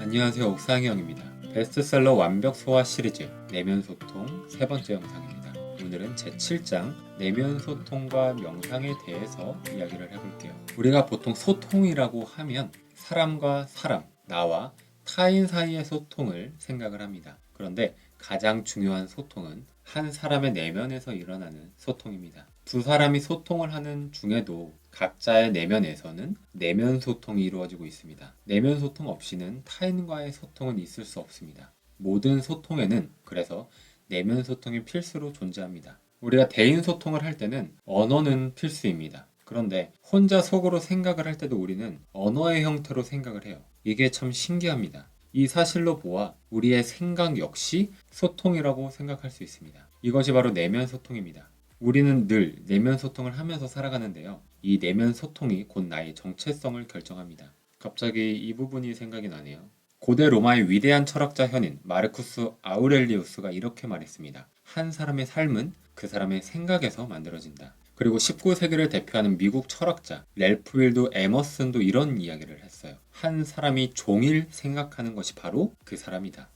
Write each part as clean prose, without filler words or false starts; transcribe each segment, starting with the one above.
안녕하세요, 옥상형입니다. 베스트셀러 완벽 소화 시리즈 내면 소통 세 번째 영상입니다. 오늘은 제 7장 내면 소통과 명상에 대해서 이야기를 해볼게요. 우리가 보통 소통이라고 하면 사람과 사람, 나와 타인 사이의 소통을 생각을 합니다. 그런데 가장 중요한 소통은 한 사람의 내면에서 일어나는 소통입니다. 두 사람이 소통을 하는 중에도 각자의 내면에서는 내면 소통이 이루어지고 있습니다. 내면 소통 없이는 타인과의 소통은 있을 수 없습니다. 모든 소통에는 그래서 내면 소통이 필수로 존재합니다. 우리가 대인 소통을 할 때는 언어는 필수입니다. 그런데 혼자 속으로 생각을 할 때도 우리는 언어의 형태로 생각을 해요. 이게 참 신기합니다. 이 사실로 보아 우리의 생각 역시 소통이라고 생각할 수 있습니다. 이것이 바로 내면 소통입니다. 우리는 늘 내면 소통을 하면서 살아가는데요. 이 내면 소통이 곧 나의 정체성을 결정합니다. 갑자기 이 부분이 생각이 나네요. 고대 로마의 위대한 철학자 현인 마르쿠스 아우렐리우스가 이렇게 말했습니다. 한 사람의 삶은 그 사람의 생각에서 만들어진다. 그리고 19세기를 대표하는 미국 철학자 랠프 윌도 에머슨도 이런 이야기를 했어요. 한 사람이 종일 생각하는 것이 바로 그 사람이다.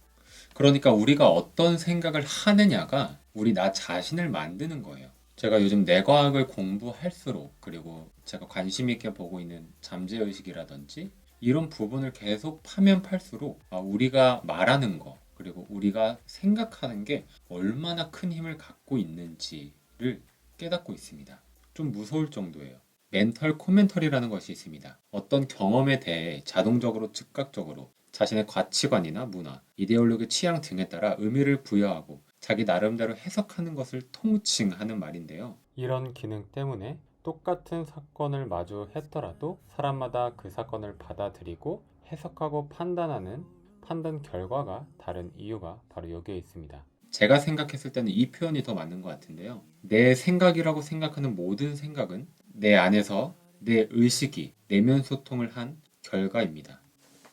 그러니까 우리가 어떤 생각을 하느냐가 우리 나 자신을 만드는 거예요. 제가 요즘 뇌과학을 공부할수록 그리고 제가 관심 있게 보고 있는 잠재의식이라든지 이런 부분을 계속 파면 팔수록 우리가 말하는 거 그리고 우리가 생각하는 게 얼마나 큰 힘을 갖고 있는지를 깨닫고 있습니다. 좀 무서울 정도예요. 멘털 코멘터리라는 것이 있습니다. 어떤 경험에 대해 자동적으로 즉각적으로 자신의 가치관이나 문화, 이데올로기 취향 등에 따라 의미를 부여하고 자기 나름대로 해석하는 것을 통칭하는 말인데요. 이런 기능 때문에 똑같은 사건을 마주했더라도 사람마다 그 사건을 받아들이고 해석하고 판단하는 판단 결과가 다른 이유가 바로 여기에 있습니다. 제가 생각했을 때는 이 표현이 더 맞는 것 같은데요. 내 생각이라고 생각하는 모든 생각은 내 안에서 내 의식이 내면 소통을 한 결과입니다.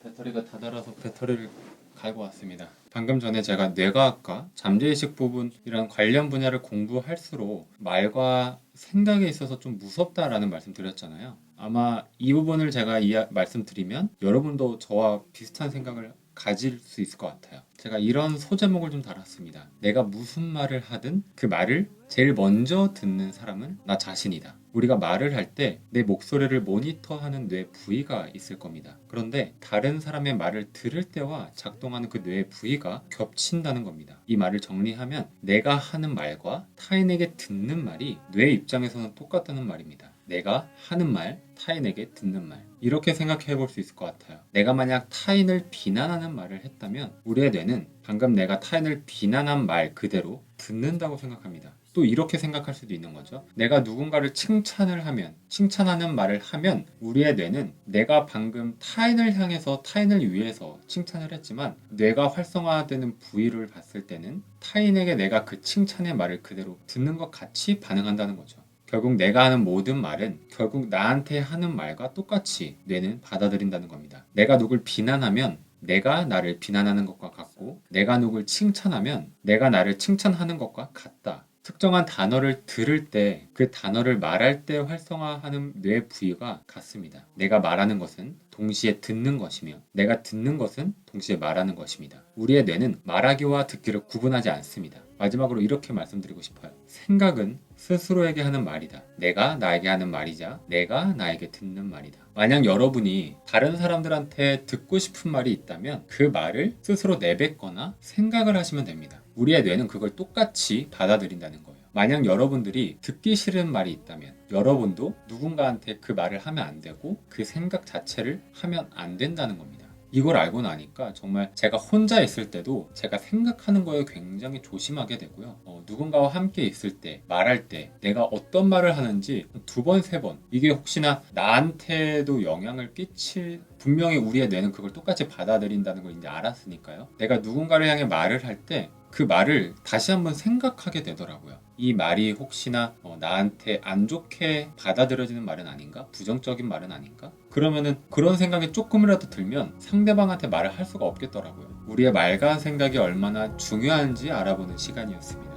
배터리가 다 닳아서 배터리를 갈고 왔습니다. 방금 전에 제가 뇌과학과 잠재의식 부분이랑 관련 분야를 공부할수록 말과 생각에 있어서 좀 무섭다라는 말씀 드렸잖아요. 아마 이 부분을 제가 말씀드리면 여러분도 저와 비슷한 생각을 가질 수 있을 것 같아요. 제가 이런 소제목을 좀 달았습니다. 내가 무슨 말을 하든 그 말을 제일 먼저 듣는 사람은 나 자신이다. 우리가 말을 할 때 내 목소리를 모니터하는 뇌 부위가 있을 겁니다. 그런데 다른 사람의 말을 들을 때와 작동하는 그 뇌 부위가 겹친다는 겁니다. 이 말을 정리하면 내가 하는 말과 타인에게 듣는 말이 뇌 입장에서는 똑같다는 말입니다. 내가 하는 말, 타인에게 듣는 말. 이렇게 생각해 볼 수 있을 것 같아요. 내가 만약 타인을 비난하는 말을 했다면 우리의 뇌는 방금 내가 타인을 비난한 말 그대로 듣는다고 생각합니다. 또 이렇게 생각할 수도 있는 거죠. 내가 누군가를 칭찬하는 말을 하면 우리의 뇌는 내가 방금 타인을 향해서 타인을 위해서 칭찬을 했지만 뇌가 활성화되는 부위를 봤을 때는 타인에게 내가 그 칭찬의 말을 그대로 듣는 것 같이 반응한다는 거죠. 결국 내가 하는 모든 말은 결국 나한테 하는 말과 똑같이 뇌는 받아들인다는 겁니다. 내가 누굴 비난하면 내가 나를 비난하는 것과 같고 내가 누굴 칭찬하면 내가 나를 칭찬하는 것과 같다. 특정한 단어를 들을 때 그 단어를 말할 때 활성화하는 뇌 부위가 같습니다. 내가 말하는 것은 동시에 듣는 것이며 내가 듣는 것은 동시에 말하는 것입니다. 우리의 뇌는 말하기와 듣기를 구분하지 않습니다. 마지막으로 이렇게 말씀드리고 싶어요. 생각은 스스로에게 하는 말이다. 내가 나에게 하는 말이자 내가 나에게 듣는 말이다. 만약 여러분이 다른 사람들한테 듣고 싶은 말이 있다면 그 말을 스스로 내뱉거나 생각을 하시면 됩니다. 우리의 뇌는 그걸 똑같이 받아들인다는 거예요. 만약 여러분들이 듣기 싫은 말이 있다면 여러분도 누군가한테 그 말을 하면 안 되고 그 생각 자체를 하면 안 된다는 겁니다. 이걸 알고 나니까 정말 제가 혼자 있을 때도 제가 생각하는 거에 굉장히 조심하게 되고요. 누군가와 함께 있을 때, 말할 때 내가 어떤 말을 하는지 두 번, 세 번 이게 혹시나 나한테도 영향을 분명히 우리의 뇌는 그걸 똑같이 받아들인다는 걸 이제 알았으니까요. 내가 누군가를 향해 말을 할 때 그 말을 다시 한번 생각하게 되더라고요. 이 말이 혹시나 나한테 안 좋게 받아들여지는 말은 아닌가? 부정적인 말은 아닌가? 그러면은 그런 생각이 조금이라도 들면 상대방한테 말을 할 수가 없겠더라고요. 우리의 말과 생각이 얼마나 중요한지 알아보는 시간이었습니다.